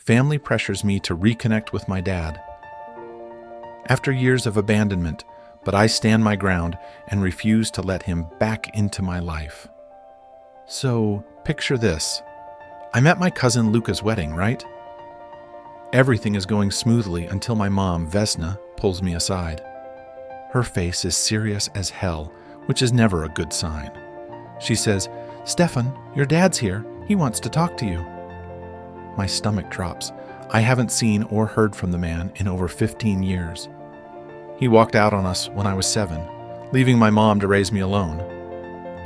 Family pressures me to reconnect with my dad. After years of abandonment, but I stand my ground and refuse to let him back into my life. So, picture this. I'm at my cousin Luca's wedding, right? Everything is going smoothly until my mom, Vesna, pulls me aside. Her face is serious as hell, which is never a good sign. She says, "Stefan, your dad's here. He wants to talk to you." My stomach drops. I haven't seen or heard from the man in over 15 years. He walked out on us when I was 7, leaving my mom to raise me alone.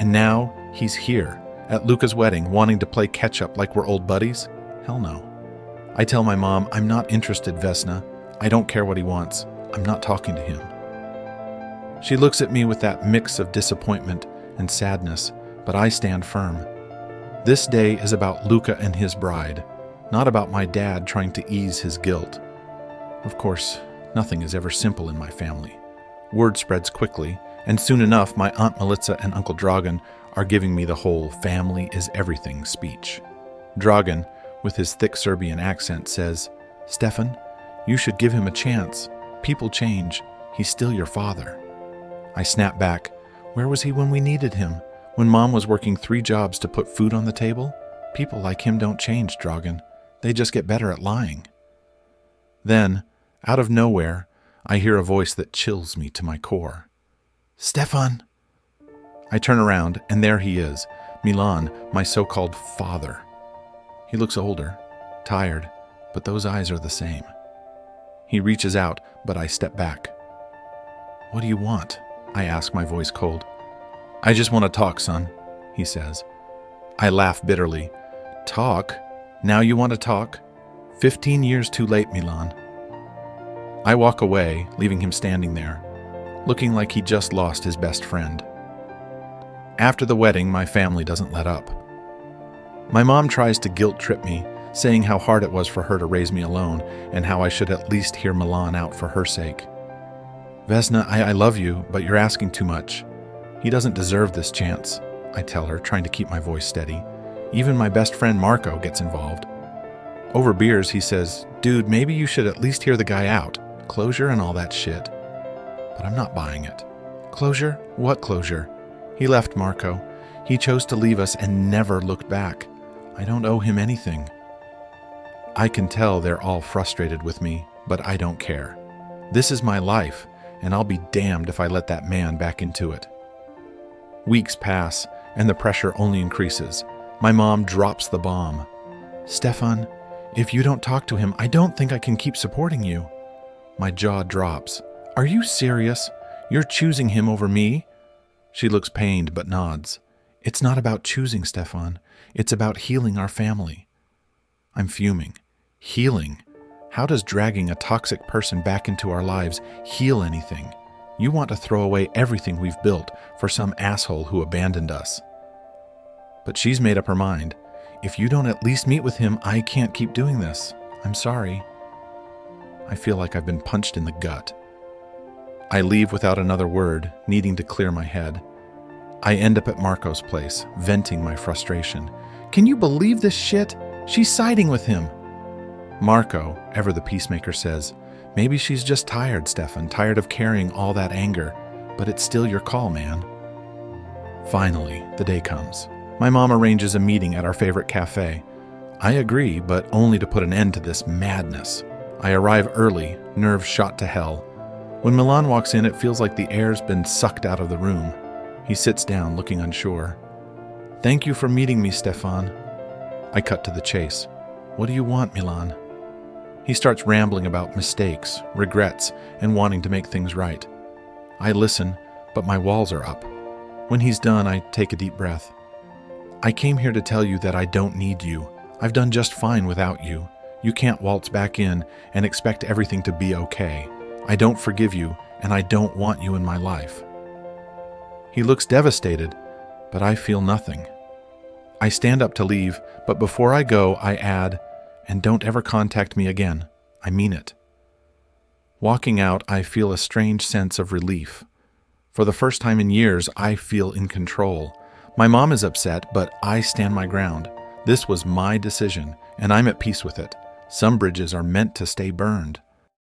And now he's here, at Luca's wedding, wanting to play catch-up like we're old buddies? Hell no. I tell my mom, "I'm not interested, Vesna. I don't care what he wants. I'm not talking to him." She looks at me with that mix of disappointment and sadness, but I stand firm. This day is about Luca and his bride, not about my dad trying to ease his guilt. Of course, nothing is ever simple in my family. Word spreads quickly, and soon enough my Aunt Melitza and Uncle Dragan are giving me the whole family is everything speech. Dragan, with his thick Serbian accent, says, "Stefan, you should give him a chance. People change. He's still your father." I snap back. Where was he when we needed him? When Mom was working 3 jobs to put food on the table? People like him don't change, Dragan. They just get better at lying. Then, out of nowhere, I hear a voice that chills me to my core. "Stefan!" I turn around, and there he is, Milan, my so-called father. He looks older, tired, but those eyes are the same. He reaches out, but I step back. "What do you want?" I ask, my voice cold. "I just want to talk, son," he says. I laugh bitterly. "Talk? Now you want to talk? 15 years too late, Milan." I walk away, leaving him standing there, looking like he just lost his best friend. After the wedding, my family doesn't let up. My mom tries to guilt-trip me, saying how hard it was for her to raise me alone and how I should at least hear Milan out for her sake. "Vesna, I love you, but you're asking too much. He doesn't deserve this chance," I tell her, trying to keep my voice steady. Even my best friend Marco gets involved. Over beers, he says, "Dude, maybe you should at least hear the guy out. Closure and all that shit." But I'm not buying it. Closure? What closure? He left, Marco. He chose to leave us and never looked back. I don't owe him anything. I can tell they're all frustrated with me, but I don't care. This is my life, and I'll be damned if I let that man back into it. Weeks pass, and the pressure only increases. My mom drops the bomb. "Stefan, if you don't talk to him, I don't think I can keep supporting you." My jaw drops. "Are you serious? You're choosing him over me?" She looks pained but nods. "It's not about choosing, Stefan. It's about healing our family." I'm fuming. Healing? How does dragging a toxic person back into our lives heal anything? You want to throw away everything we've built for some asshole who abandoned us. But she's made up her mind. If you don't at least meet with him, I can't keep doing this. I'm sorry. I feel like I've been punched in the gut. I leave without another word, needing to clear my head. I end up at Marco's place, venting my frustration. "Can you believe this shit? She's siding with him." Marco, ever the peacemaker, says, "Maybe she's just tired, Stefan, tired of carrying all that anger, but it's still your call, man." Finally, the day comes. My mom arranges a meeting at our favorite cafe. I agree, but only to put an end to this madness. I arrive early, nerves shot to hell. When Milan walks in, it feels like the air's been sucked out of the room. He sits down, looking unsure. "Thank you for meeting me, Stefan." I cut to the chase. "What do you want, Milan?" He starts rambling about mistakes, regrets, and wanting to make things right. I listen, but my walls are up. When he's done, I take a deep breath. "I came here to tell you that I don't need you. I've done just fine without you. You can't waltz back in and expect everything to be okay. I don't forgive you, and I don't want you in my life." He looks devastated, but I feel nothing. I stand up to leave, but before I go, I add, "And don't ever contact me again. I mean it." Walking out, I feel a strange sense of relief. For the first time in years, I feel in control. My mom is upset, but I stand my ground. This was my decision, and I'm at peace with it. Some bridges are meant to stay burned.